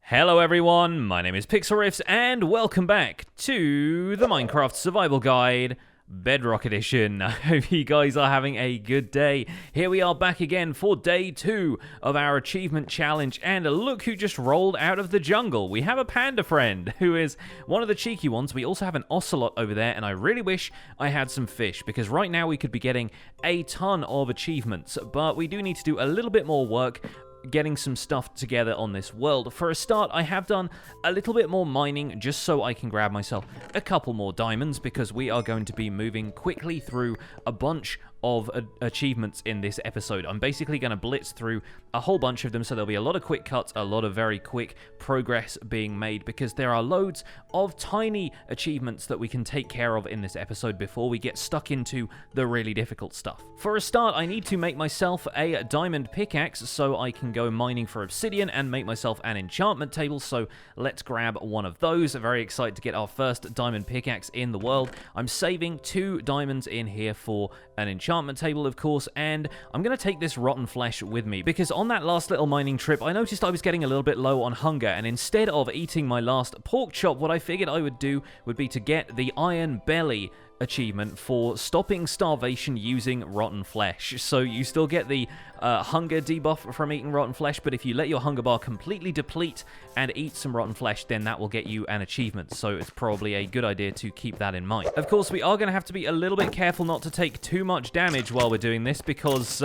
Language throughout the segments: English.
Hello everyone, my name is Pixlriffs and welcome back to the Minecraft Survival Guide, Bedrock Edition. I hope you guys are having a good day. Here we are back again for day 2 of our achievement challenge, and look who just rolled out of the jungle. We have a panda friend who is one of the cheeky ones. We also have an ocelot over there, and I really wish I had some fish because right now we could be getting a ton of achievements, but we do need to do a little bit more work getting some stuff together on this world. For a start, I have done a little bit more mining just so I can grab myself a couple more diamonds because we are going to be moving quickly through a bunch of achievements in this episode. I'm basically going to blitz through a whole bunch of them, so there'll be a lot of quick cuts, a lot of very quick progress being made, because there are loads of tiny achievements that we can take care of in this episode before we get stuck into the really difficult stuff. For a start, I need to make myself a diamond pickaxe so I can go mining for obsidian and make myself an enchantment table, so let's grab one of those. I'm very excited to get our first diamond pickaxe in the world. I'm saving 2 diamonds in here for an enchantment table, of course, and I'm going to take this rotten flesh with me because on that last little mining trip I noticed I was getting a little bit low on hunger, and instead of eating my last pork chop, what I figured I would do would be to get the iron belly achievement for stopping starvation using rotten flesh. So you still get the hunger debuff from eating rotten flesh, but if you let your hunger bar completely deplete and eat some rotten flesh, then that will get you an achievement. So it's probably a good idea to keep that in mind. Of course, we are going to have to be a little bit careful not to take too much damage while we're doing this because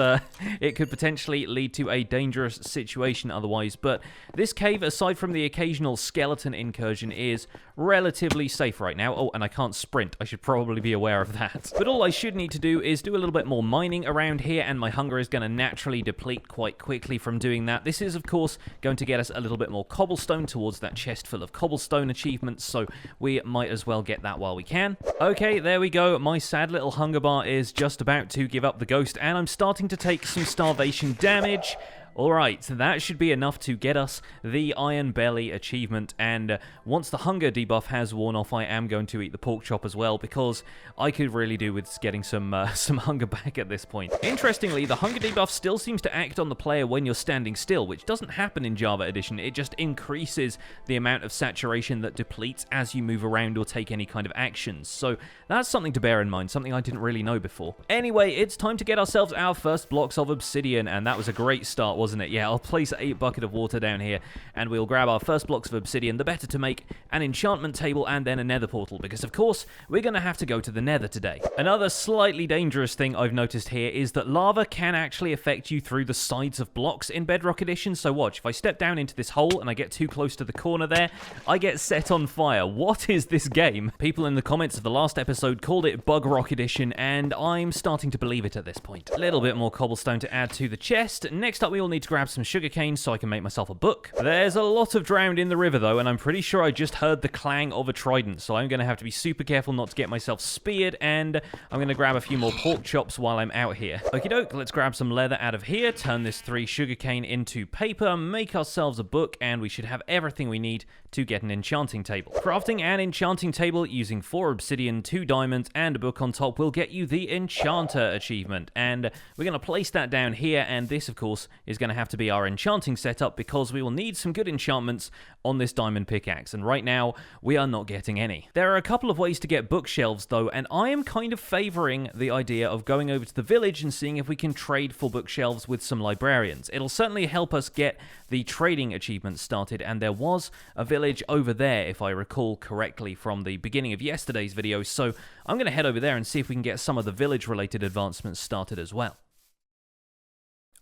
it could potentially lead to a dangerous situation otherwise. But this cave, aside from the occasional skeleton incursion, is relatively safe right now. Oh, and I can't sprint. I should probably be aware of that. But all I should need to do is do a little bit more mining around here, and my hunger is going to naturally deplete quite quickly from doing that. This is, of course, going to get us a little bit more cobblestone towards that chest full of cobblestone achievements, so we might as well get that while we can. Okay, there we go. My sad little hunger bar is just about to give up the ghost, and I'm starting to take some starvation damage. Alright, so that should be enough to get us the Iron Belly achievement, and once the hunger debuff has worn off, I am going to eat the pork chop as well, because I could really do with getting some hunger back at this point. Interestingly, the hunger debuff still seems to act on the player when you're standing still, which doesn't happen in Java Edition. It just increases the amount of saturation that depletes as you move around or take any kind of actions. So that's something to bear in mind, something I didn't really know before. Anyway, it's time to get ourselves our first blocks of obsidian, and that was a great start, wasn't it? Yeah, I'll place a bucket of water down here, and we'll grab our first blocks of obsidian, the better to make an enchantment table and then a nether portal, because of course, we're going to have to go to the nether today. Another slightly dangerous thing I've noticed here is that lava can actually affect you through the sides of blocks in Bedrock Edition, so watch, if I step down into this hole and I get too close to the corner there, I get set on fire. What is this game? People in the comments of the last episode called it Bug Rock Edition, and I'm starting to believe it at this point. A little bit more cobblestone to add to the chest. Next up, we will need to grab some sugarcane so I can make myself a book. There's a lot of drowned in the river though, and I'm pretty sure I just heard the clang of a trident, so I'm going to have to be super careful not to get myself speared, and I'm going to grab a few more pork chops while I'm out here. Okie doke, let's grab some leather out of here, turn this 3 sugarcane into paper, make ourselves a book, and we should have everything we need to get an enchanting table. Crafting an enchanting table using 4 obsidian, 2 diamonds, and a book on top will get you the enchanter achievement, and we're going to place that down here, and this of course is going to have to be our enchanting setup because we will need some good enchantments on this diamond pickaxe, and right now we are not getting any. There are a couple of ways to get bookshelves though, and I am kind of favoring the idea of going over to the village and seeing if we can trade for bookshelves with some librarians. It'll certainly help us get the trading achievements started, and there was a village over there if I recall correctly from the beginning of yesterday's video, so I'm going to head over there and see if we can get some of the village related advancements started as well.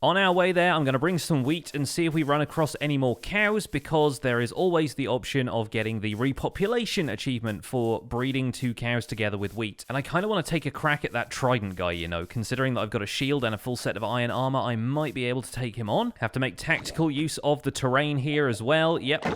On our way there, I'm going to bring some wheat and see if we run across any more cows, because there is always the option of getting the repopulation achievement for breeding 2 cows together with wheat. And I kind of want to take a crack at that trident guy, you know, considering that I've got a shield and a full set of iron armor, I might be able to take him on. Have to make tactical use of the terrain here as well. Yep.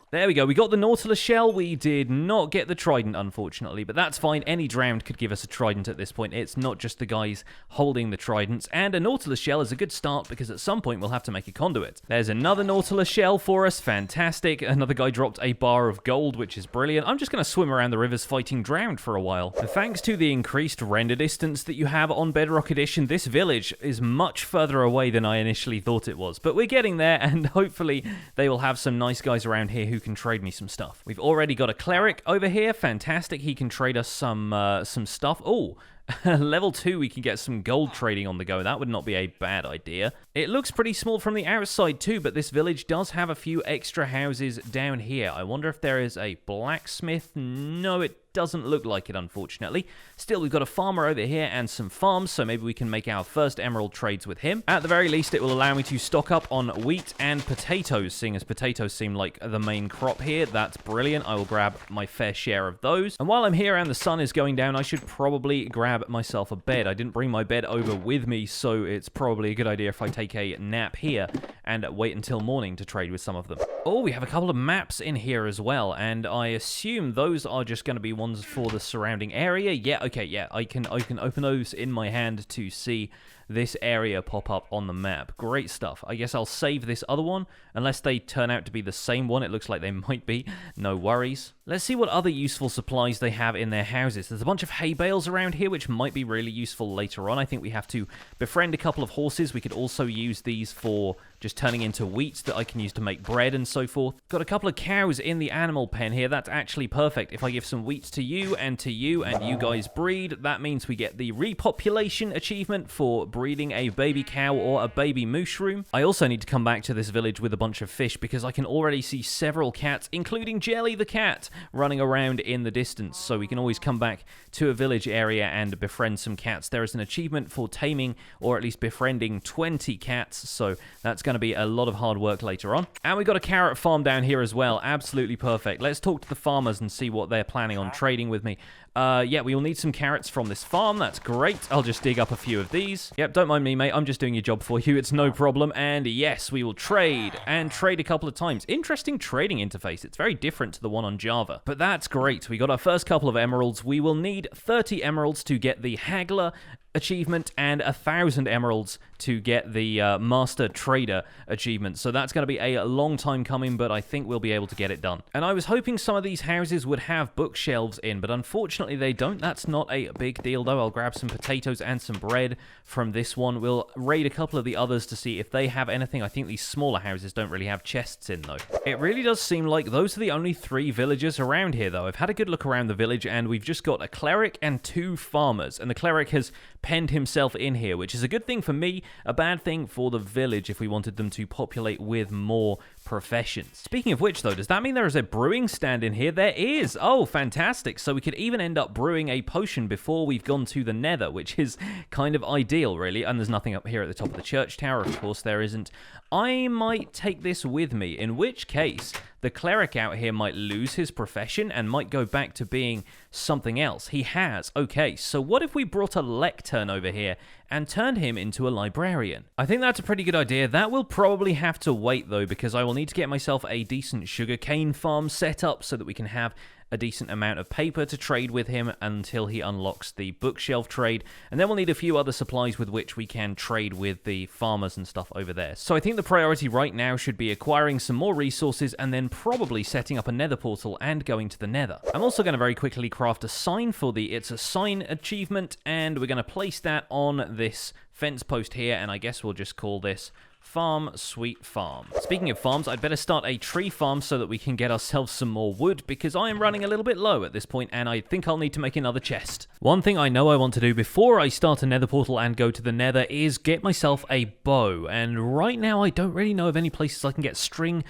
There we go. We got the Nautilus shell. We did not get the trident, unfortunately, but that's fine. Any drowned could give us a trident at this point. It's not just the guys holding the tridents. And a Nautilus shell is a good start because at some point we'll have to make a conduit. There's another Nautilus shell for us. Fantastic. Another guy dropped a bar of gold, which is brilliant. I'm just going to swim around the rivers fighting drowned for a while. And thanks to the increased render distance that you have on Bedrock Edition, this village is much further away than I initially thought it was. But we're getting there, and hopefully they will have some nice guys around here who can trade me some stuff. We've already got a cleric over here. Fantastic. He can trade us some stuff. Oh, level 2, we can get some gold trading on the go. That would not be a bad idea. It looks pretty small from the outside too, but this village does have a few extra houses down here. I wonder if there is a blacksmith. No, it doesn't look like it, unfortunately. Still, we've got a farmer over here and some farms, so maybe we can make our first emerald trades with him. At the very least, it will allow me to stock up on wheat and potatoes, seeing as potatoes seem like the main crop here. That's brilliant. I will grab my fair share of those. And while I'm here and the sun is going down, I should probably grab myself a bed. I didn't bring my bed over with me, so it's probably a good idea if I take a nap here and wait until morning to trade with some of them. Oh, we have a couple of maps in here as well, and I assume those are just going to be ones for the surrounding area. Yeah, okay, yeah, I can open those in my hand to see this area pop up on the map. Great stuff. I guess I'll save this other one, unless they turn out to be the same one. It looks like they might be. No worries. Let's see what other useful supplies they have in their houses. There's a bunch of hay bales around here, which might be really useful later on. I think we have to befriend a couple of horses. We could also use these for just turning into wheat that I can use to make bread and so forth. Got a couple of cows in the animal pen here. That's actually perfect. If I give some wheat to you, and you guys breed, that means we get the repopulation achievement for breeding a baby cow or a baby mushroom. I also need to come back to this village with a bunch of fish because I can already see several cats, including Jelly the cat, running around in the distance. So we can always come back to a village area and befriend some cats. There is an achievement for taming, or at least befriending 20 cats, so that's going to be a lot of hard work later on. And we got a carrot farm down here as well. Absolutely perfect. Let's talk to the farmers and see what they're planning on trading with me. Yeah, we will need some carrots from this farm. That's great. I'll just dig up a few of these. Yep, don't mind me, mate. I'm just doing your job for you. It's no problem. And yes, we will trade and trade a couple of times. Interesting trading interface. It's very different to the one on Java. But that's great. We got our first couple of emeralds. We will need 30 emeralds to get the haggler achievement and 1,000 emeralds to get the master trader achievement. So that's going to be a long time coming, but I think we'll be able to get it done. And I was hoping some of these houses would have bookshelves in, but unfortunately they don't. That's not a big deal though. I'll grab some potatoes and some bread from this one. We'll raid a couple of the others to see if they have anything. I think these smaller houses don't really have chests in though. It really does seem like those are the only 3 villagers around here though. I've had a good look around the village and we've just got a cleric and 2 farmers, and the cleric has penned himself in here, which is a good thing for me, a bad thing for the village if we wanted them to populate with more professions. Speaking of which though, does that mean there is a brewing stand in here? There is! Oh, fantastic. So we could even end up brewing a potion before we've gone to the Nether, which is kind of ideal, really. And there's nothing up here at the top of the church tower, of course there isn't. I might take this with me, in which case the cleric out here might lose his profession and might go back to being something else. He has. Okay, so what if we brought a lectern over here and turned him into a librarian? I think that's a pretty good idea. That will probably have to wait though, because I will need to get myself a decent sugarcane farm set up so that we can have a decent amount of paper to trade with him until he unlocks the bookshelf trade, and then we'll need a few other supplies with which we can trade with the farmers and stuff over there. So I think the priority right now should be acquiring some more resources and then probably setting up a nether portal and going to the nether. I'm also going to very quickly craft a sign for the It's a Sign achievement, and we're going to place that on this fence post here, and I guess we'll just call this Farm Sweet Farm. Speaking of farms, I'd better start a tree farm so that we can get ourselves some more wood, because I am running a little bit low at this point and I think I'll need to make another chest. One thing I know I want to do before I start a nether portal and go to the nether is get myself a bow, and right now I don't really know of any places I can get string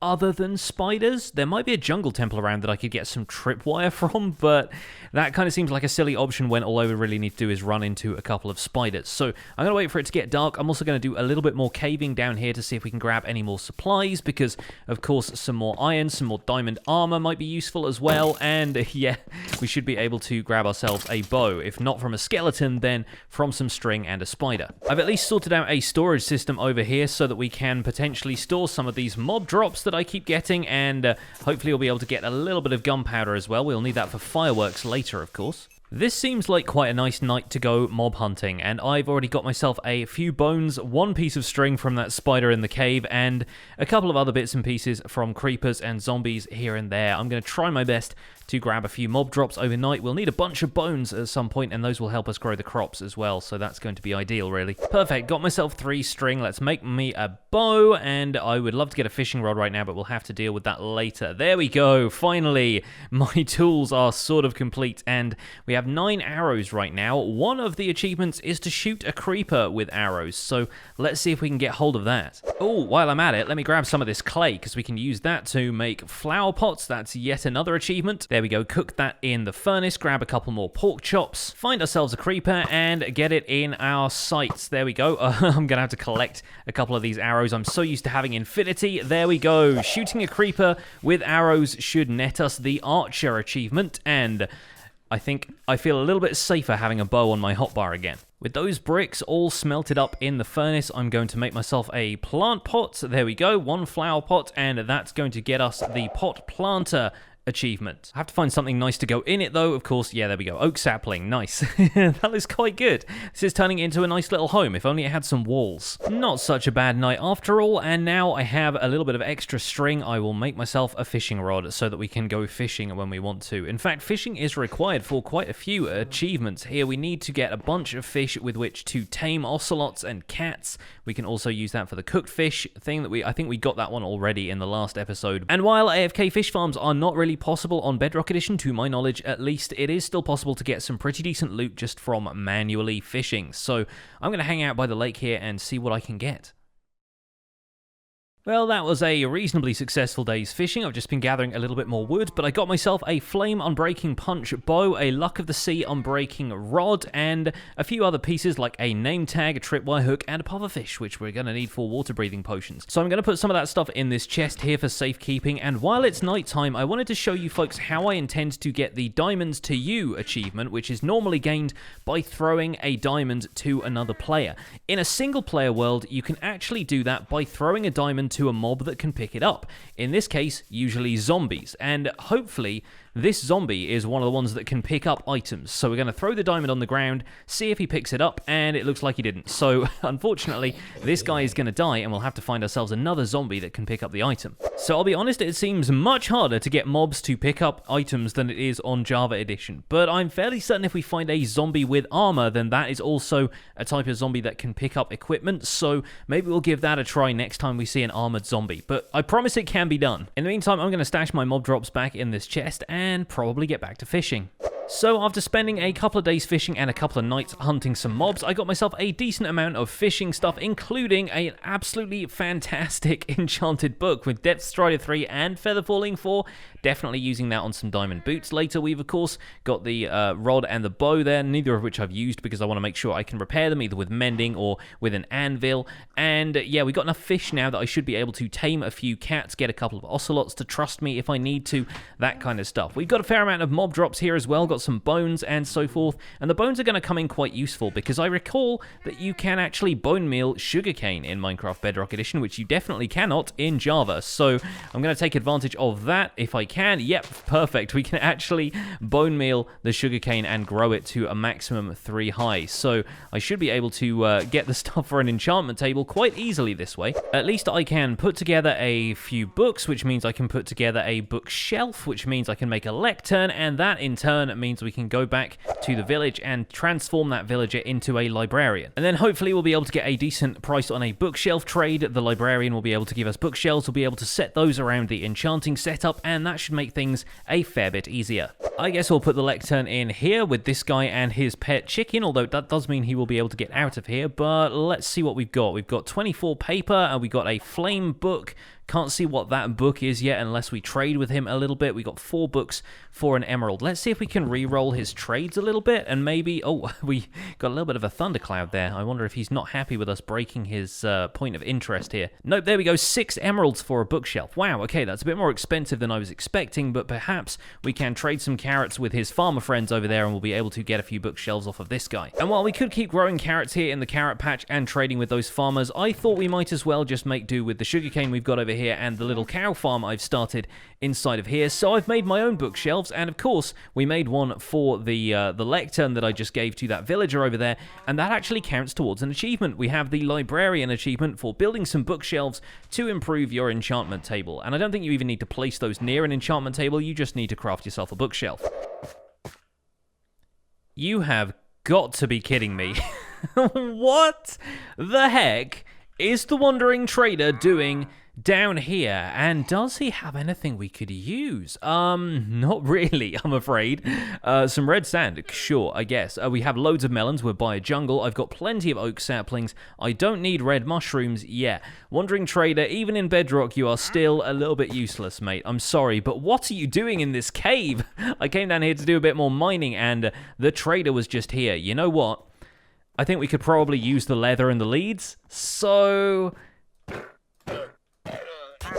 other than spiders. There might be a jungle temple around that I could get some tripwire from, but that kind of seems like a silly option when all I would really need to do is run into a couple of spiders. So I'm going to wait for it to get dark. I'm also going to do a little bit more caving down here to see if we can grab any more supplies, because of course some more iron, some more diamond armor might be useful as well, and yeah, we should be able to grab ourselves a bow. If not from a skeleton, then from some string and a spider. I've at least sorted out a storage system over here so that we can potentially store some of these mob drops that that I keep getting, and hopefully we'll be able to get a little bit of gunpowder as well. We'll need that for fireworks later, of course. This seems like quite a nice night to go mob hunting, and I've already got myself a few bones, one piece of string from that spider in the cave, and a couple of other bits and pieces from creepers and zombies here and there. I'm going to try my best to grab a few mob drops overnight. We'll need a bunch of bones at some point, and those will help us grow the crops as well, so that's going to be ideal, really. Perfect, got myself 3 string. Let's make me a bow, and I would love to get a fishing rod right now, but we'll have to deal with that later. There we go, finally! My tools are sort of complete, and we have 9 arrows right now. One of the achievements is to shoot a creeper with arrows, so let's see if we can get hold of that. Oh, while I'm at it, let me grab some of this clay, because we can use that to make flower pots. That's yet another achievement. There we go, cook that in the furnace, grab a couple more pork chops, find ourselves a creeper, and get it in our sights. There we go. I'm going to have to collect a couple of these arrows. I'm so used to having infinity. There we go. Shooting a creeper with arrows should net us the archer achievement, and I think I feel a little bit safer having a bow on my hotbar again. With those bricks all smelted up in the furnace, I'm going to make myself a plant pot. There we go, 1 flower pot, and that's going to get us the pot planter achievement. I have to find something nice to go in it though, of course. Yeah, there we go. Oak sapling. Nice. That looks quite good. This is turning into a nice little home. If only it had some walls. Not such a bad night after all, and now I have a little bit of extra string. I will make myself a fishing rod so that we can go fishing when we want to. In fact, fishing is required for quite a few achievements here. We need to get a bunch of fish with which to tame ocelots and cats. We can also use that for the cooked fish thing that I think we got that one already in the last episode. And while AFK fish farms are not really possible on Bedrock Edition, to my knowledge at least, it is still possible to get some pretty decent loot just from manually fishing. So I'm going to hang out by the lake here and see what I can get. Well, that was a reasonably successful day's fishing. I've just been gathering a little bit more wood, but I got myself a flame unbreaking punch bow, a luck of the sea unbreaking rod, and a few other pieces like a name tag, a tripwire hook, and a pufferfish, which we're going to need for water breathing potions. So I'm going to put some of that stuff in this chest here for safekeeping, and while it's nighttime, I wanted to show you folks how I intend to get the Diamonds to You achievement, which is normally gained by throwing a diamond to another player. In a single player world, you can actually do that by throwing a diamond to a mob that can pick it up. In this case, usually zombies, and hopefully this zombie is one of the ones that can pick up items. So we're going to throw the diamond on the ground, see if he picks it up, and it looks like he didn't. So unfortunately, this guy is going to die, and we'll have to find ourselves another zombie that can pick up the item. So I'll be honest, it seems much harder to get mobs to pick up items than it is on Java Edition. But I'm fairly certain if we find a zombie with armor, then that is also a type of zombie that can pick up equipment. So maybe we'll give that a try next time we see an armored zombie. But I promise it can be done. In the meantime, I'm going to stash my mob drops back in this chest and probably get back to fishing. So after spending a couple of days fishing and a couple of nights hunting some mobs, I got myself a decent amount of fishing stuff, including an absolutely fantastic enchanted book with Depth Strider 3 and Feather Falling 4. Definitely using that on some diamond boots later. We've of course got the rod and the bow there, neither of which I've used because I want to make sure I can repair them either with mending or with an anvil. And yeah, we got enough fish now that I should be able to tame a few cats, get a couple of ocelots to trust me if I need to, that kind of stuff. We've got a fair amount of mob drops here as well, got some bones and so forth, and the bones are going to come in quite useful because I recall that you can actually bone meal sugarcane in Minecraft Bedrock Edition, which you definitely cannot in Java. So I'm going to take advantage of that if I can. Yep, perfect. We can actually bone meal the sugarcane and grow it to a maximum 3 high. So I should be able to get the stuff for an enchantment table quite easily this way. At least I can put together a few books, which means I can put together a bookshelf, which means I can make a lectern, and that in turn means we can go back to the village and transform that villager into a librarian. And then hopefully we'll be able to get a decent price on a bookshelf trade. The librarian will be able to give us bookshelves, we'll be able to set those around the enchanting setup, and that should make things a fair bit easier. I guess we'll put the lectern in here with this guy and his pet chicken, although that does mean he will be able to get out of here, but let's see what we've got. We've got 24 paper, and we've got a flame book. Can't see what that book is yet unless we trade with him a little bit. We got 4 books for an emerald. Let's see if we can re-roll his trades a little bit and maybe... Oh, we got a little bit of a thundercloud there. I wonder if he's not happy with us breaking his point of interest here. Nope, there we go. 6 emeralds for a bookshelf. Wow, okay, that's a bit more expensive than I was expecting, but perhaps we can trade some carrots with his farmer friends over there and we'll be able to get a few bookshelves off of this guy. And while we could keep growing carrots here in the carrot patch and trading with those farmers, I thought we might as well just make do with the sugarcane we've got over here and the little cow farm I've started inside of here. So I've made my own bookshelves, and of course we made one for the lectern that I just gave to that villager over there, and that actually counts towards an achievement. We have the librarian achievement for building some bookshelves to improve your enchantment table, and I don't think you even need to place those near an enchantment table, you just need to craft yourself a bookshelf. You have got to be kidding me. What the heck is the Wandering Trader doing down here? And does he have anything we could use? Not really, I'm afraid. Some red sand, sure, I guess. We have loads of melons. We're by a jungle. I've got plenty of oak saplings. I don't need red mushrooms. Yeah, Wandering Trader, even in Bedrock, you are still a little bit useless, mate. I'm sorry, but what are you doing in this cave? I came down here to do a bit more mining, and the trader was just here. You know what? I think we could probably use the leather and the leads, so...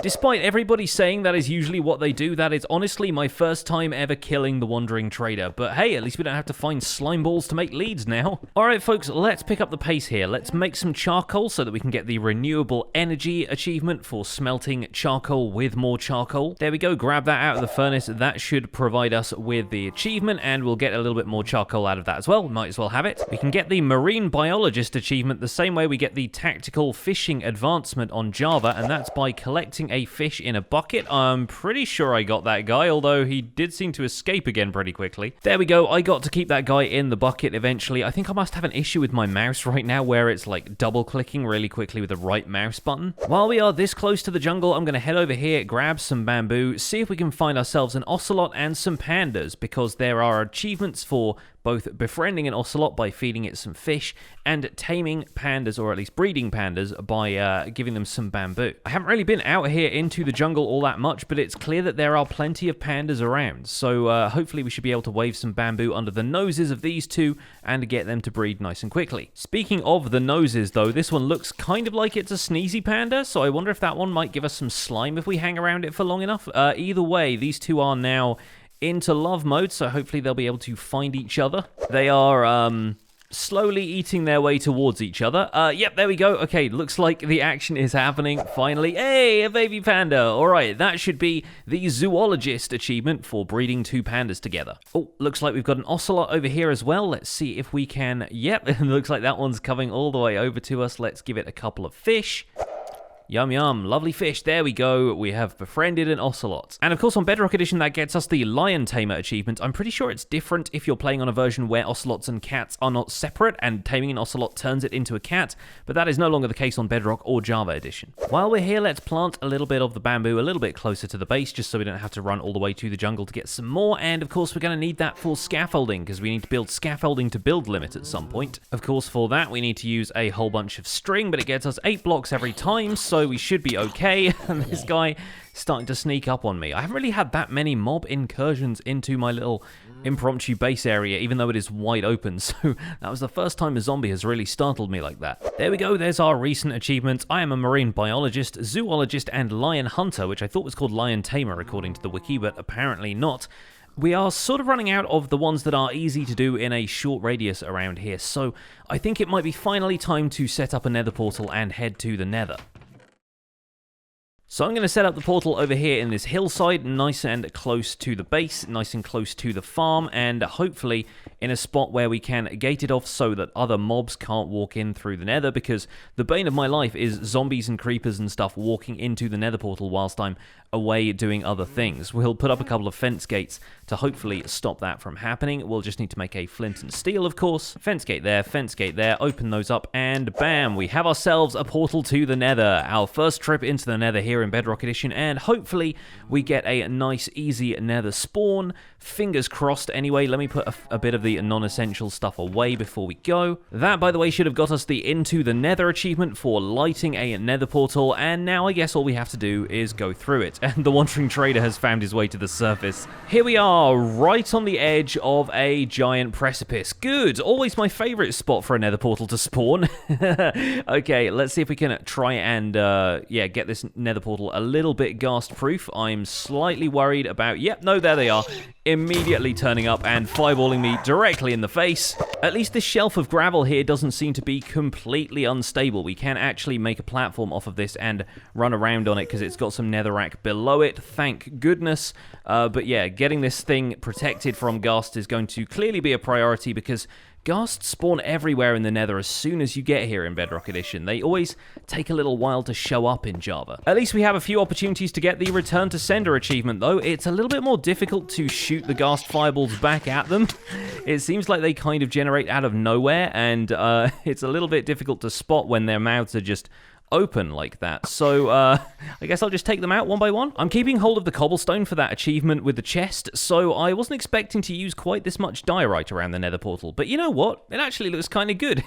Despite everybody saying that is usually what they do, that is honestly my first time ever killing the Wandering Trader. But hey, at least we don't have to find slime balls to make leads now. Alright folks, let's pick up the pace here. Let's make some charcoal so that we can get the renewable energy achievement for smelting charcoal with more charcoal. There we go, grab that out of the furnace. That should provide us with the achievement, and we'll get a little bit more charcoal out of that as well. Might as well have it. We can get the marine biologist achievement the same way we get the tactical fishing advancement on Java, and that's by collecting a fish in a bucket. I'm pretty sure I got that guy, although he did seem to escape again pretty quickly. There we go, I got to keep that guy in the bucket eventually. I think I must have an issue with my mouse right now where it's like double clicking really quickly with the right mouse button. While we are this close to the jungle, I'm going to head over here, grab some bamboo, see if we can find ourselves an ocelot and some pandas, because there are achievements for both befriending an ocelot by feeding it some fish and taming pandas, or at least breeding pandas, by giving them some bamboo. I haven't really been out here into the jungle all that much, but it's clear that there are plenty of pandas around, so hopefully we should be able to wave some bamboo under the noses of these two and get them to breed nice and quickly. Speaking of the noses though, this one looks kind of like it's a sneezy panda, so I wonder if that one might give us some slime if we hang around it for long enough. Either way, these two are now into love mode, so hopefully they'll be able to find each other. They are slowly eating their way towards each other. Yep, there we go. Okay, looks like the action is happening finally. Hey, a baby panda. All right, that should be the zoologist achievement for breeding two pandas together. Oh, looks like we've got an ocelot over here as well. Let's see if we can... Yep, it looks like that one's coming all the way over to us. Let's give it a couple of fish. Yum yum, lovely fish, there we go, we have befriended an ocelot. And of course on Bedrock Edition that gets us the Lion Tamer achievement. I'm pretty sure it's different if you're playing on a version where ocelots and cats are not separate and taming an ocelot turns it into a cat, but that is no longer the case on Bedrock or Java Edition. While we're here, let's plant a little bit of the bamboo a little bit closer to the base, just so we don't have to run all the way to the jungle to get some more, and of course we're going to need that for scaffolding, because we need to build scaffolding to build limit at some point. Of course for that we need to use a whole bunch of string, but it gets us 8 blocks every time, so we should be okay. And this guy starting to sneak up on me. I haven't really had that many mob incursions into my little impromptu base area, even though it is wide open, so that was the first time a zombie has really startled me like that. There we go, there's our recent achievements. I am a marine biologist, zoologist, and lion hunter, which I thought was called lion tamer according to the wiki, but apparently not. We are sort of running out of the ones that are easy to do in a short radius around here, so I think it might be finally time to set up a nether portal and head to the nether. So I'm going to set up the portal over here in this hillside, nice and close to the base, nice and close to the farm, and hopefully in a spot where we can gate it off so that other mobs can't walk in through the nether, because the bane of my life is zombies and creepers and stuff walking into the nether portal whilst I'm away doing other things. We'll put up a couple of fence gates to hopefully stop that from happening. We'll just need to make a flint and steel, of course. Fence gate there, open those up, and bam, we have ourselves a portal to the nether. Our first trip into the nether here in Bedrock Edition, and hopefully we get a nice easy nether spawn. Fingers crossed anyway. Let me put a bit of the non-essential stuff away before we go. That, by the way, should have got us the Into the Nether achievement for lighting a nether portal, and now I guess all we have to do is go through it. and the wandering trader has found his way to the surface. Here we are, right on the edge of a giant precipice. Good, always my favorite spot for a nether portal to spawn. Okay, let's see if we can try and, yeah, get this nether portal a little bit ghast-proof. I'm slightly worried about, yep, no, there they are, immediately turning up and fireballing me directly in the face. At least this shelf of gravel here doesn't seem to be completely unstable. We can actually make a platform off of this and run around on it because it's got some netherrack below it, thank goodness. But yeah, getting this thing protected from ghast is going to clearly be a priority because ghasts spawn everywhere in the nether as soon as you get here in Bedrock Edition. They always take a little while to show up in Java. At least we have a few opportunities to get the Return to Sender achievement, though. It's a little bit more difficult to shoot the ghast fireballs back at them. It seems like they kind of generate out of nowhere, and it's a little bit difficult to spot when their mouths are just open like that. So, I guess I'll just take them out one by one. I'm keeping hold of the cobblestone for that achievement with the chest, so I wasn't expecting to use quite this much diorite around the nether portal. But you know what? It actually looks kind of good.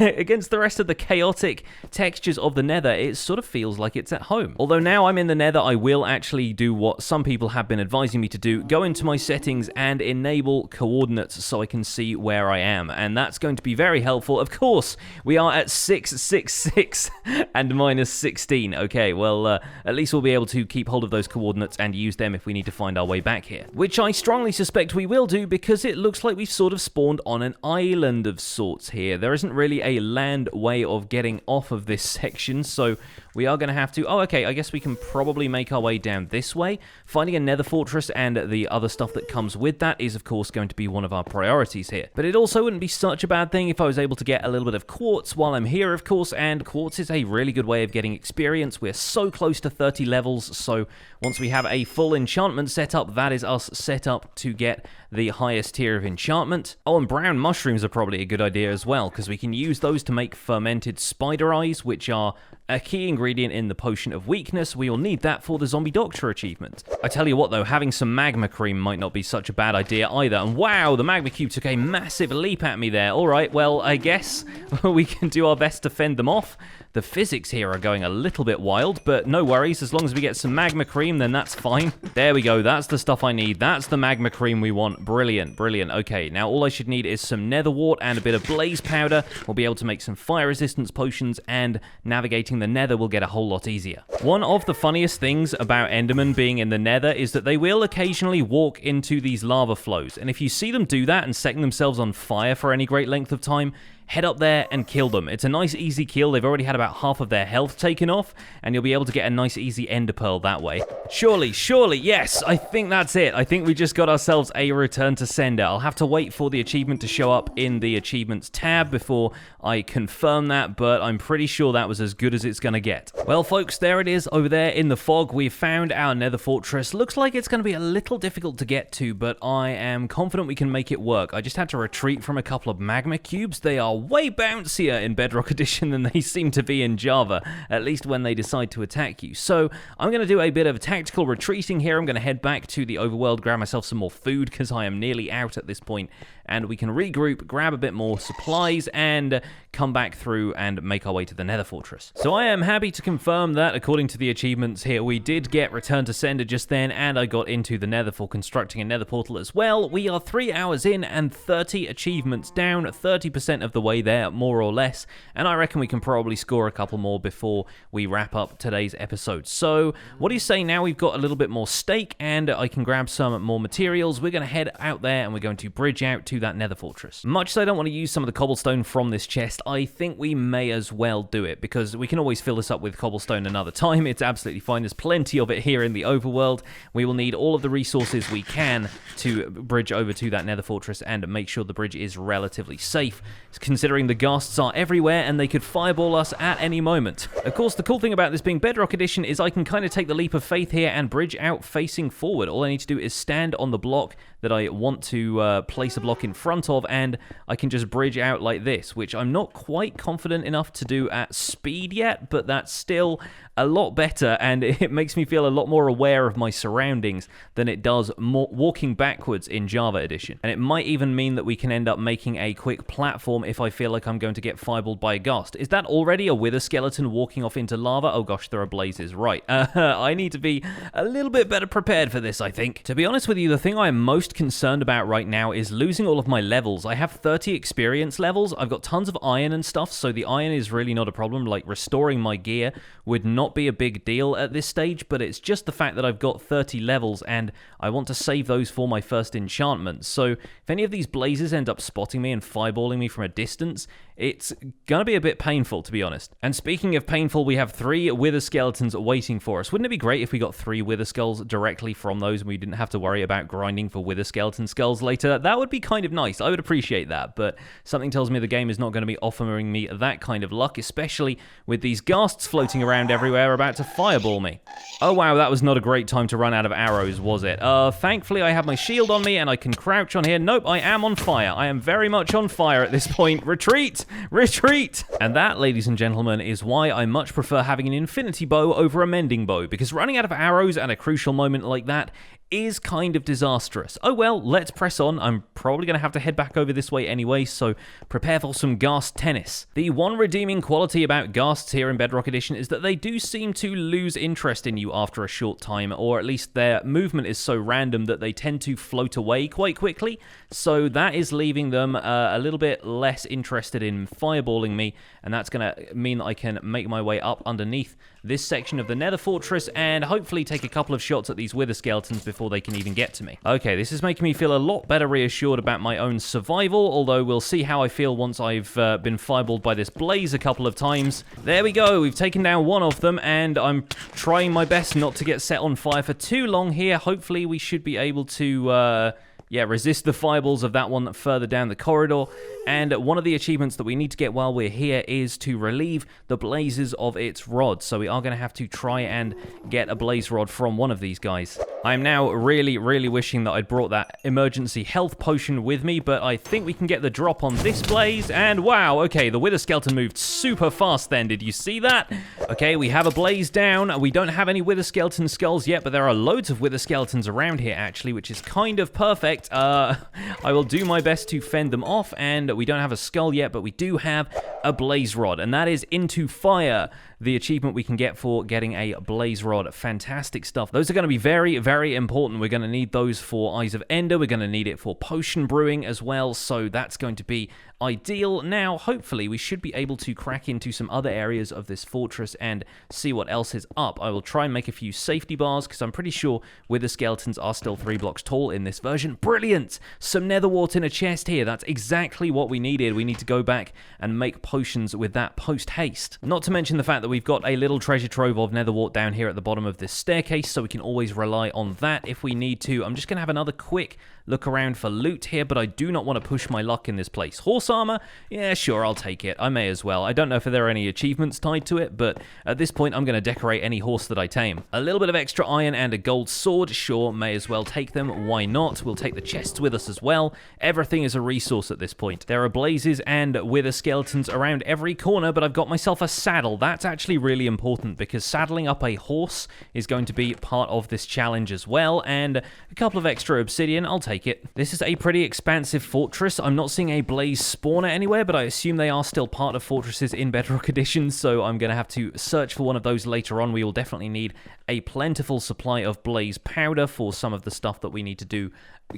Against the rest of the chaotic textures of the nether, it sort of feels like it's at home. Although now I'm in the nether, I will actually do what some people have been advising me to do, go into my settings and enable coordinates so I can see where I am. And that's going to be very helpful. Of course, we are at 666 and minus 16. Okay, well, at least we'll be able to keep hold of those coordinates and use them if we need to find our way back here. Which I strongly suspect we will do because it looks like we've sort of spawned on an island of sorts here. There isn't really a land way of getting off of this section, so we are going to have to... Oh, okay, I guess we can probably make our way down this way. Finding a nether fortress and the other stuff that comes with that is, of course, going to be one of our priorities here. But it also wouldn't be such a bad thing if I was able to get a little bit of quartz while I'm here, of course, and quartz is a really good way of getting experience. We're so close to 30 levels, so once we have a full enchantment set up, that is us set up to get the highest tier of enchantment. Oh, and brown mushrooms are probably a good idea as well, because we can use those to make fermented spider eyes, which are a key ingredient in the potion of weakness. We will need that for the zombie doctor achievement. I tell you what though, having some magma cream might not be such a bad idea either. And wow, the magma cube took a massive leap at me there. Alright, well, I guess we can do our best to fend them off. The physics here are going a little bit wild, but no worries. As long as we get some magma cream, then that's fine. There we go. That's the stuff I need. That's the magma cream we want. Brilliant, brilliant. Okay, now all I should need is some nether wart and a bit of blaze powder. We'll be able to make some fire resistance potions, and navigating the nether will get a whole lot easier. One of the funniest things about endermen being in the nether is that they will occasionally walk into these lava flows, and if you see them do that and setting themselves on fire for any great length of time, head up there and kill them. It's a nice easy kill. They've already had about half of their health taken off, and you'll be able to get a nice easy ender pearl that way. Surely, yes, I think that's it. I think we just got ourselves a return to sender. I'll have to wait for the achievement to show up in the achievements tab before I confirm that, but I'm pretty sure that was as good as it's gonna get. Well, folks, there it is over there in the fog. We've found our nether fortress. Looks like it's gonna be a little difficult to get to, but I am confident we can make it work. I just had to retreat from a couple of magma cubes. They are way bouncier in Bedrock Edition than they seem to be in Java, at least when they decide to attack you. So I'm going to do a bit of tactical retreating here. I'm going to head back to the overworld, grab myself some more food because I am nearly out at this point, and we can regroup, grab a bit more supplies, and come back through and make our way to the nether fortress. So I am happy to confirm that according to the achievements here, we did get Return to Sender just then, and I got into the nether for constructing a nether portal as well. We are 3 hours in and 30 achievements down, 30% of the way there, more or less, and I reckon we can probably score a couple more before we wrap up today's episode. So what do you say now we've got a little bit more steak and I can grab some more materials? We're going to head out there and we're going to bridge out to that nether fortress. Much as I don't want to use some of the cobblestone from this chest, I think we may as well do it because we can always fill this up with cobblestone another time. It's absolutely fine. There's plenty of it here in the overworld. We will need all of the resources we can to bridge over to that nether fortress and make sure the bridge is relatively safe, considering the ghasts are everywhere and they could fireball us at any moment. Of course, the cool thing about this being Bedrock Edition is I can kind of take the leap of faith here and bridge out facing forward. All I need to do is stand on the block that I want to place a block in front of, and I can just bridge out like this, which I'm not quite confident enough to do at speed yet, but that's still a lot better, and it makes me feel a lot more aware of my surroundings than it does walking backwards in Java Edition. And it might even mean that we can end up making a quick platform if I I feel like I'm going to get fireballed by a ghast. Is that already a wither skeleton walking off into lava? Oh gosh, there are blazes. Right. I need to be a little bit better prepared for this, I think. To be honest with you, the thing I am most concerned about right now is losing all of my levels. I have 30 experience levels. I've got tons of iron and stuff, so the iron is really not a problem. Like, restoring my gear would not be a big deal at this stage, but it's just the fact that I've got 30 levels, and I want to save those for my first enchantment. So if any of these blazes end up spotting me and fireballing me from a distance, it's gonna be a bit painful, to be honest. And speaking of painful, we have 3 wither skeletons waiting for us. Wouldn't it be great if we got 3 wither skulls directly from those and we didn't have to worry about grinding for wither skeleton skulls later? That would be kind of nice. I would appreciate that, but something tells me the game is not going to be offering me that kind of luck, especially with these ghasts floating around everywhere about to fireball me. Oh wow, that was not a great time to run out of arrows, was it? Thankfully I have my shield on me and I can crouch on here. Nope, I am on fire. I am very much on fire at this point. Retreat! Retreat! And that, ladies and gentlemen, is why I much prefer having an infinity bow over a mending bow, because running out of arrows at a crucial moment like that is kind of disastrous. Oh well, let's press on. I'm probably going to have to head back over this way anyway, so prepare for some ghast tennis. The one redeeming quality about ghasts here in Bedrock Edition is that they do seem to lose interest in you after a short time, or at least their movement is so random that they tend to float away quite quickly, so that is leaving them a little bit less interested in fireballing me, and that's going to mean that I can make my way up underneath this section of the Nether Fortress and hopefully take a couple of shots at these wither skeletons before they can even get to me. Okay, this is making me feel a lot better reassured about my own survival, although we'll see how I feel once I've been fireballed by this blaze a couple of times. There we go, we've taken down one of them, and I'm trying my best not to get set on fire for too long here. Hopefully we should be able to resist the fireballs of that one further down the corridor. And one of the achievements that we need to get while we're here is to relieve the blazes of its rods. So we are going to have to try and get a blaze rod from one of these guys. I'm now really, really wishing that I'd brought that emergency health potion with me, but I think we can get the drop on this blaze. And wow, okay, the wither skeleton moved super fast then. Did you see that? Okay, we have a blaze down. We don't have any wither skeleton skulls yet, but there are loads of wither skeletons around here, actually, which is kind of perfect. I will do my best to fend them off, and we don't have a skull yet, but we do have a blaze rod, and that is into fire, the achievement we can get for getting a blaze rod. Fantastic stuff. Those are going to be very, very important. We're going to need those for Eyes of Ender. We're going to need it for potion brewing as well, so that's going to be ideal. Now, hopefully, we should be able to crack into some other areas of this fortress and see what else is up. I will try and make a few safety bars, because I'm pretty sure wither skeletons are still 3 blocks tall in this version. Brilliant! Some nether wart in a chest here. That's exactly what we needed. We need to go back and make potions with that post-haste. Not to mention the fact that we've got a little treasure trove of nether wart down here at the bottom of this staircase, so we can always rely on that if we need to. I'm just going to have another quick look around for loot here, but I do not want to push my luck in this place. Horse armor? Yeah, sure, I'll take it. I may as well. I don't know if there are any achievements tied to it, but at this point, I'm going to decorate any horse that I tame. A little bit of extra iron and a gold sword? Sure, may as well take them. Why not? We'll take the chests with us as well. Everything is a resource at this point. There are blazes and wither skeletons around every corner, but I've got myself a saddle. That's actually really important, because saddling up a horse is going to be part of this challenge as well, and a couple of extra obsidian. I'll take it. This is a pretty expansive fortress. I'm not seeing a blaze spawner anywhere, but I assume they are still part of fortresses in Bedrock Edition, so I'm going to have to search for one of those later on. We will definitely need a plentiful supply of blaze powder for some of the stuff that we need to do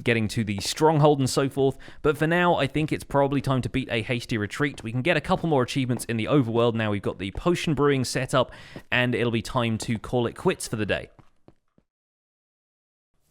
getting to the stronghold and so forth, but for now I think it's probably time to beat a hasty retreat. We can get a couple more achievements in the overworld now. We've got the potion brewing set up, and it'll be time to call it quits for the day.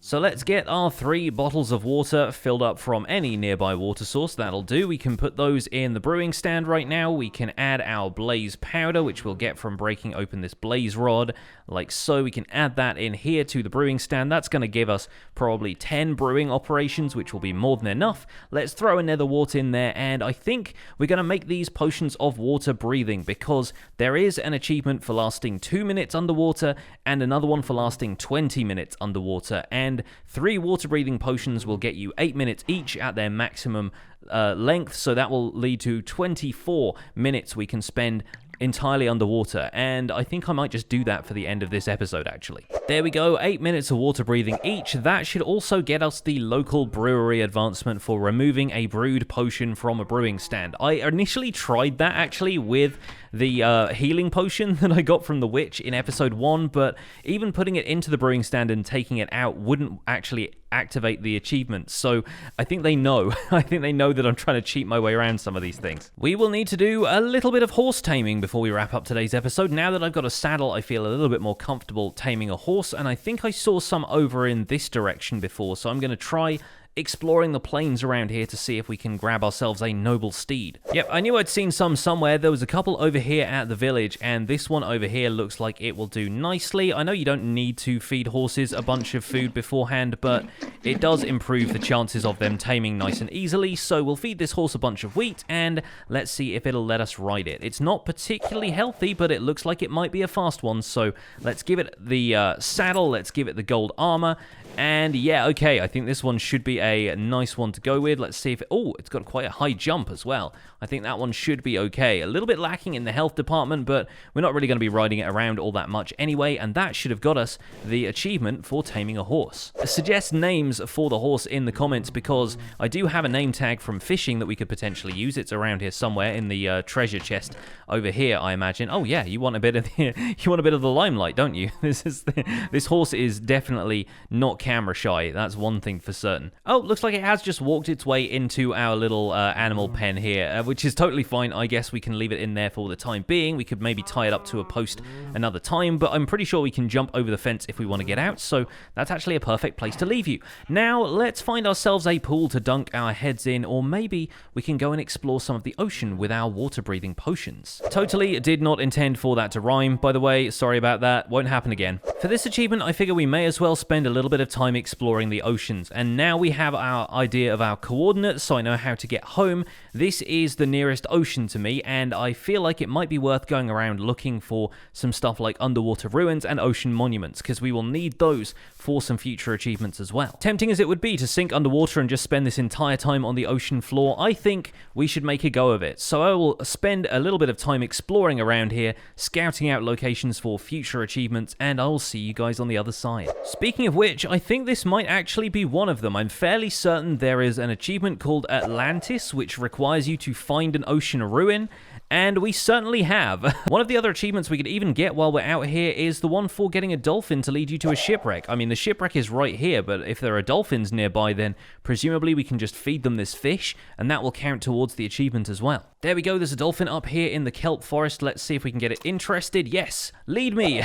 So let's get our 3 bottles of water filled up from any nearby water source. That'll do. We can put those in the brewing stand right now. We can add our blaze powder, which we'll get from breaking open this blaze rod, like so. We can add that in here to the brewing stand. That's going to give us probably 10 brewing operations, which will be more than enough. Let's throw a nether wart in there, and I think we're going to make these potions of water breathing, because there is an achievement for lasting 2 minutes underwater and another one for lasting 20 minutes underwater, and 3 water breathing potions will get you 8 minutes each at their maximum length, so that will lead to 24 minutes we can spend entirely underwater, and I think I might just do that for the end of this episode, actually. There we go, 8 minutes of water breathing each. That should also get us the local brewery advancement for removing a brewed potion from a brewing stand. I initially tried that, actually, with the healing potion that I got from the witch in episode 1, but even putting it into the brewing stand and taking it out wouldn't actually activate the achievement. So I think they know. I think they know that I'm trying to cheat my way around some of these things. We will need to do a little bit of horse taming before we wrap up today's episode. Now that I've got a saddle, I feel a little bit more comfortable taming a horse, and I think I saw some over in this direction before, so I'm going to try exploring the plains around here to see if we can grab ourselves a noble steed. Yep, I knew I'd seen some somewhere. There was a couple over here at the village, and this one over here looks like it will do nicely. I know you don't need to feed horses a bunch of food beforehand, but it does improve the chances of them taming nice and easily, so we'll feed this horse a bunch of wheat, and let's see if it'll let us ride it. It's not particularly healthy, but it looks like it might be a fast one, so let's give it the saddle, let's give it the gold armor, and yeah, okay, I think this one should be a nice one to go with. Let's see if oh, it's got quite a high jump as well. I think that one should be okay. A little bit lacking in the health department, but we're not really going to be riding it around all that much anyway, and that should have got us the achievement for taming a horse. Suggest names for the horse in the comments, because I do have a name tag from fishing that we could potentially use. It's around here somewhere in the treasure chest over here, I imagine. Oh yeah, you want a bit of the limelight, don't you? This horse is definitely not camera shy. That's one thing for certain. Oh, looks like it has just walked its way into our little animal pen here, which is totally fine. I guess we can leave it in there for the time being. We could maybe tie it up to a post another time, but I'm pretty sure we can jump over the fence if we want to get out, so that's actually a perfect place to leave you. Now, let's find ourselves a pool to dunk our heads in, or maybe we can go and explore some of the ocean with our water-breathing potions. Totally did not intend for that to rhyme, by the way. Sorry about that. Won't happen again. For this achievement, I figure we may as well spend a little bit of time exploring the oceans, and now we have our idea of our coordinates, so I know how to get home. This is the nearest ocean to me, and I feel like it might be worth going around looking for some stuff like underwater ruins and ocean monuments, because we will need those for some future achievements as well. Tempting as it would be to sink underwater and just spend this entire time on the ocean floor, I think we should make a go of it. So I will spend a little bit of time exploring around here, scouting out locations for future achievements, and I'll see you guys on the other side. Speaking of which, I think this might actually be one of them. I'm fairly certain there is an achievement called Atlantis, which requires you to find an ocean ruin, and we certainly have. One of the other achievements we could even get while we're out here is the one for getting a dolphin to lead you to a shipwreck. I mean, the shipwreck is right here, but if there are dolphins nearby, then presumably we can just feed them this fish, and that will count towards the achievement as well. There we go, there's a dolphin up here in the kelp forest. Let's see if we can get it interested. Yes, lead me.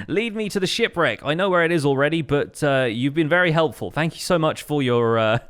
Lead me to the shipwreck. I know where it is already, but you've been very helpful. Thank you so much for your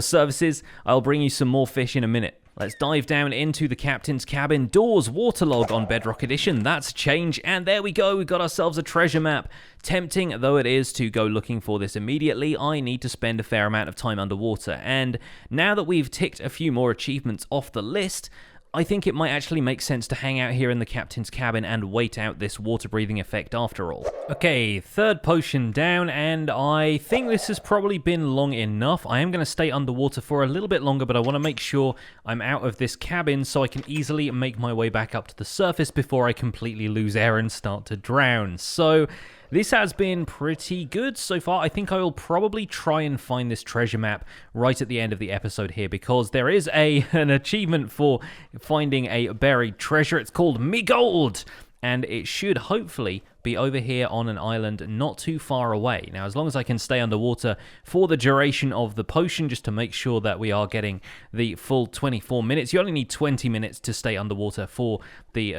services. I'll bring you some more fish in a minute. Let's dive down into the captain's cabin. Doors waterlogged on Bedrock Edition. That's a change. And there we go. We've got ourselves a treasure map. Tempting though it is to go looking for this immediately, I need to spend a fair amount of time underwater. And now that we've ticked a few more achievements off the list, I think it might actually make sense to hang out here in the captain's cabin and wait out this water-breathing effect after all. Okay, third potion down, and I think this has probably been long enough. I am going to stay underwater for a little bit longer, but I want to make sure I'm out of this cabin so I can easily make my way back up to the surface before I completely lose air and start to drown. So this has been pretty good so far. I think I will probably try and find this treasure map right at the end of the episode here, because there is an achievement for finding a buried treasure. It's called Me Gold, and it should hopefully be over here on an island not too far away. Now, as long as I can stay underwater for the duration of the potion, just to make sure that we are getting the full 24 minutes. You only need 20 minutes to stay underwater for the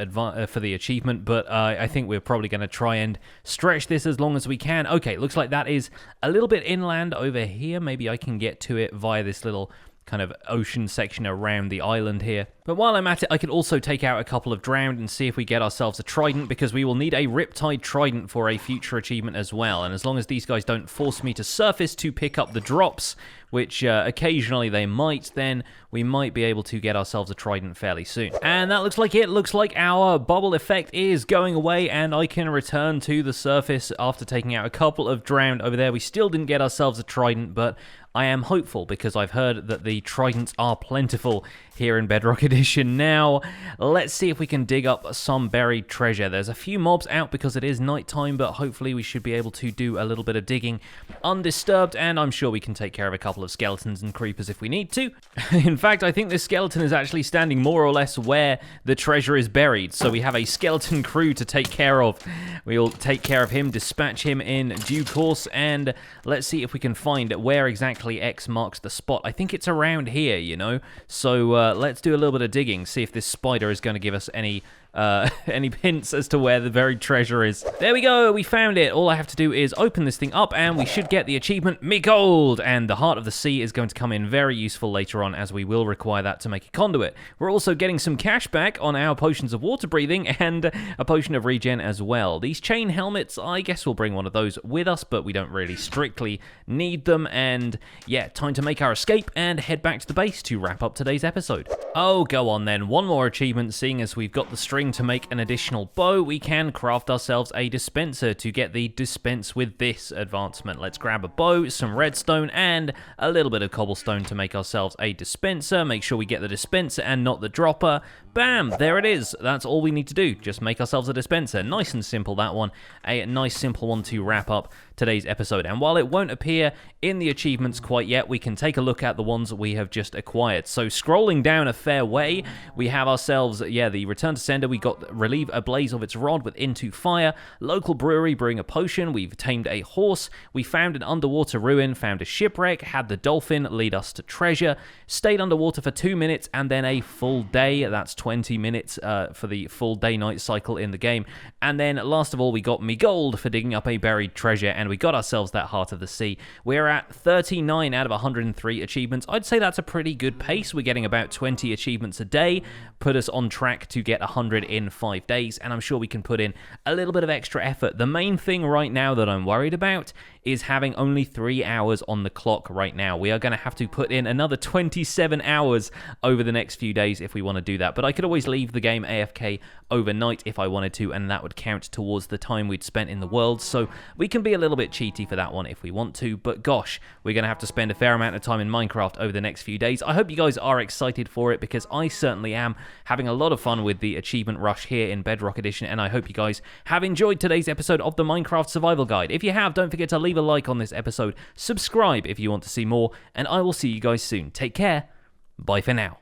achievement, but I think we're probably going to try and stretch this as long as we can. Okay, looks like that is a little bit inland over here. Maybe I can get to it via this little kind of ocean section around the island here. But while I'm at it, I could also take out a couple of drowned and see if we get ourselves a trident, because we will need a riptide trident for a future achievement as well. And as long as these guys don't force me to surface to pick up the drops, which occasionally they might, then we might be able to get ourselves a trident fairly soon. And that looks like it. Looks like our bubble effect is going away, and I can return to the surface after taking out a couple of drowned over there. We still didn't get ourselves a trident, but I am hopeful because I've heard that the tridents are plentiful here in Bedrock Edition. Now, let's see if we can dig up some buried treasure. There's a few mobs out because it is nighttime, but hopefully we should be able to do a little bit of digging undisturbed, and I'm sure we can take care of a couple of skeletons and creepers if we need to. In fact, I think this skeleton is actually standing more or less where the treasure is buried, so we have a skeleton crew to take care of. We'll take care of him, dispatch him in due course, and let's see if we can find where exactly X marks the spot. I think it's around here, you know, so let's do a little bit of digging, see if this spider is going to give us any hints as to where the buried treasure is. There we go, we found it. All I have to do is open this thing up and we should get the achievement Me Gold, and the Heart of the Sea is going to come in very useful later on, as we will require that to make a conduit. We're also getting some cash back on our potions of water breathing and a potion of regen as well. These chain helmets, I guess we'll bring one of those with us, but we don't really strictly need them. And yeah, time to make our escape and head back to the base to wrap up today's episode. Oh, go on then, one more achievement. Seeing as we've got the string to make an additional bow, we can craft ourselves a dispenser to get the dispense with this advancement. Let's grab a bow, some redstone, and a little bit of cobblestone to make ourselves a dispenser. Make sure we get the dispenser and not the dropper. Bam, there it is. That's all we need to do, just make ourselves a dispenser. Nice and simple, that one. A nice simple one to wrap up today's episode. And while it won't appear in the achievements quite yet, we can take a look at the ones we have just acquired. So scrolling down a fair way, we have ourselves, the Return to Sender. We got Relieve a Blaze of its Rod with Into Fire, Local Brewery brewing a potion, we've tamed a horse, we found an underwater ruin, found a shipwreck, had the dolphin lead us to treasure, stayed underwater for 2 minutes, and then a full day. That's 20 minutes for the full day-night cycle in the game. And then last of all, we got Me Gold for digging up a buried treasure, and we got ourselves that Heart of the Sea. We're at 39 out of 103 achievements. I'd say that's a pretty good pace. We're getting about 20 achievements a day, put us on track to get 100 in 5 days, and I'm sure we can put in a little bit of extra effort. The main thing right now that I'm worried about is having only 3 hours on the clock right now. We are going to have to put in another 27 hours over the next few days if we want to do that, but I could always leave the game AFK overnight if I wanted to, and that would count towards the time we'd spent in the world, so we can be a little bit cheaty for that one if we want to. But gosh, we're going to have to spend a fair amount of time in Minecraft over the next few days. I hope you guys are excited for it, because I certainly am having a lot of fun with the achievement rush here in Bedrock Edition, and I hope you guys have enjoyed today's episode of the Minecraft Survival Guide. If you have, don't forget to leave a like on this episode, subscribe if you want to see more, and I will see you guys soon. Take care. Bye for now.